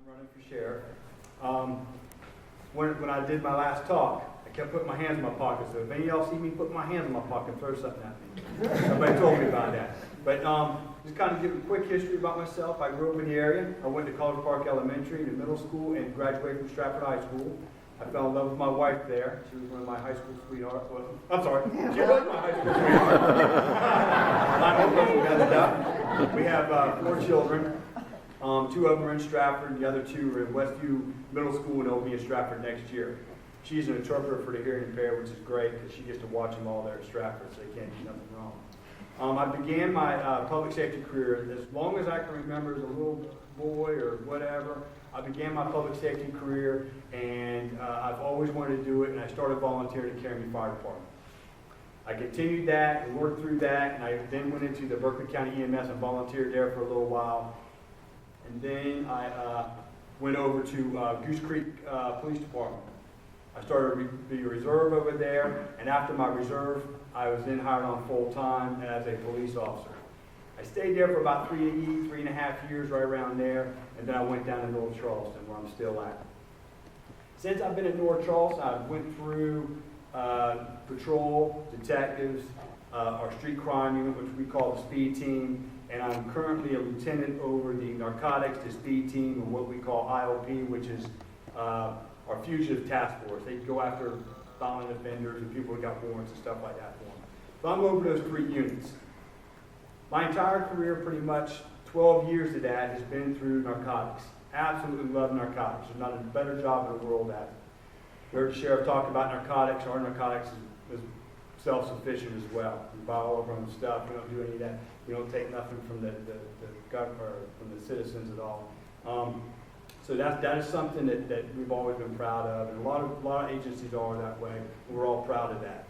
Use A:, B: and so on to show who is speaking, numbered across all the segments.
A: running for sheriff. When I did my last talk, I kept putting my hands in my pockets. So if any of y'all see me put my hands in my pocket, throw something at me. Somebody told me about that. But just kind of give a quick history about myself. I grew up in the area. I went to College Park Elementary and middle school and graduated from Stratford High School. I fell in love with my wife there. She was one of my high school sweethearts. Well, I'm sorry. She was my high school sweetheart. We have 4 children. 2 of them are in Stratford, and the other 2 are in Westview Middle School, and will be in Stratford next year. She's an interpreter for the hearing impaired, which is great because she gets to watch them all there at Stratford, so they can't do nothing wrong. I began my public safety career as long as I can remember as a little boy or whatever. I began my public safety career, and I've always wanted to do it, and I started volunteering at Academy Fire Department. I continued that and worked through that, and I then went into the Berkeley County EMS and volunteered there for a little while. And then I went over to Goose Creek Police Department. I started the reserve over there, and after my reserve, I was then hired on full-time as a police officer. I stayed there for about 3.5 years, right around there, and then I went down to North Charleston, where I'm still at. Since I've been at North Charleston, I went through patrol, detectives, our street crime unit, which we call the speed team, and I'm currently a lieutenant over the narcotics, the speed team, and what we call IOP, which is our fugitive task force. They go after violent offenders and people who got warrants and stuff like that for them. So I'm over those 3 units. My entire career, pretty much 12 years of that, has been through narcotics. Absolutely love narcotics. There's not a better job in the world at it. You heard the sheriff talk about narcotics. Our narcotics is self-sufficient as well. We buy all of our own stuff. We don't do any of that. We don't take nothing from the government or from the citizens at all. So that is something that we've always been proud of, and a lot of agencies are that way, and we're all proud of that.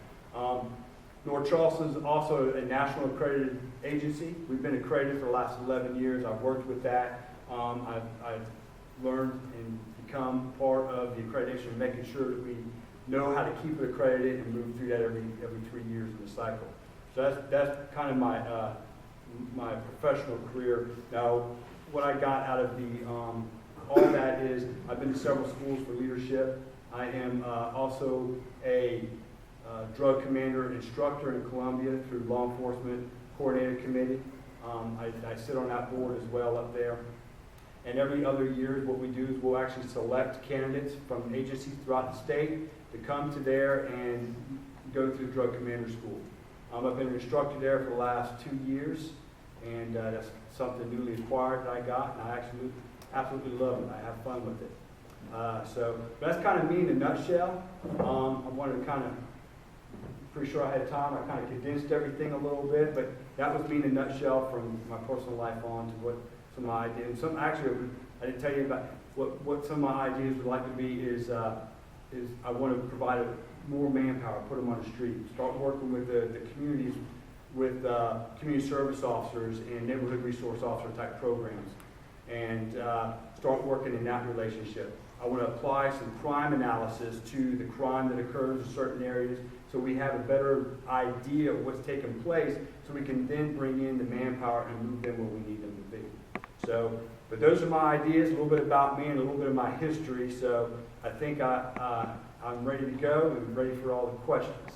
A: North Charleston is also a national accredited agency. We've been accredited for the last 11 years. I've worked with that. I've learned and become part of the accreditation, making sure that we know how to keep it accredited and move through that every 3 years in the cycle. So that's kind of my professional career. Now, what I got out of all that is I've been to several schools for leadership. I am also a drug commander instructor in Columbia through Law Enforcement Coordinator Committee. I sit on that board as well up there. And every other year, what we do is we'll actually select candidates from agencies throughout the state to come to there and go through drug commander school. I've been an instructor there for the last 2 years, and that's something newly acquired that I got, and I absolutely love it. I have fun with it. So that's kind of me in a nutshell. I wanted to kind of, pretty sure I had time, I kind of condensed everything a little bit, but that was me in a nutshell from my personal life on to what some of my ideas. Actually, I didn't tell you about what some of my ideas would like to be is I want to provide more manpower, put them on the street, start working with the communities, with community service officers and neighborhood resource officer type programs, and start working in that relationship. I want to apply some crime analysis to the crime that occurs in certain areas so we have a better idea of what's taking place so we can then bring in the manpower and move them where we need them to be. So, but those are my ideas, a little bit about me and a little bit of my history. So I think I'm ready to go and ready for all the questions.